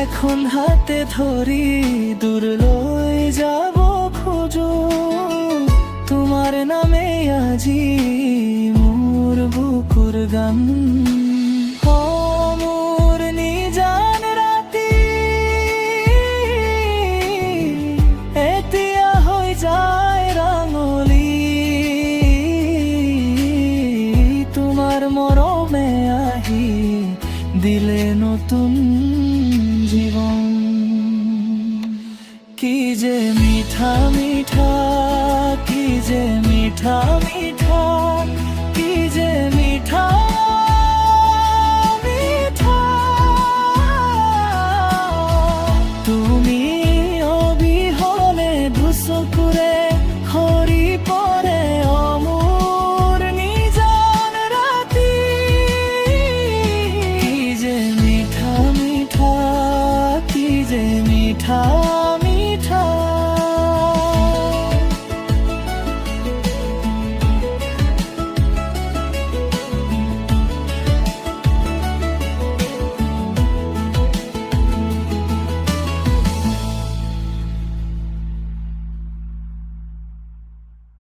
এখন হাতে ধরি দূর লই যাব খোঁজো তোমার নামে আজি মোর বুকুর গান মোর নিজান রাতি এতিয়া হৈ যায় রাঙলি তোমার মরমে আহি দিলে নতুন জীবন কি যে মিঠা মিঠা কি যে মিঠা মিঠা কি যে মিঠা মিঠা তুমি অবিহনে ধুসকুরে খৰি পৰে অমোর নিজান রাতি কি যে মিঠা মিঠা কি যে মিঠা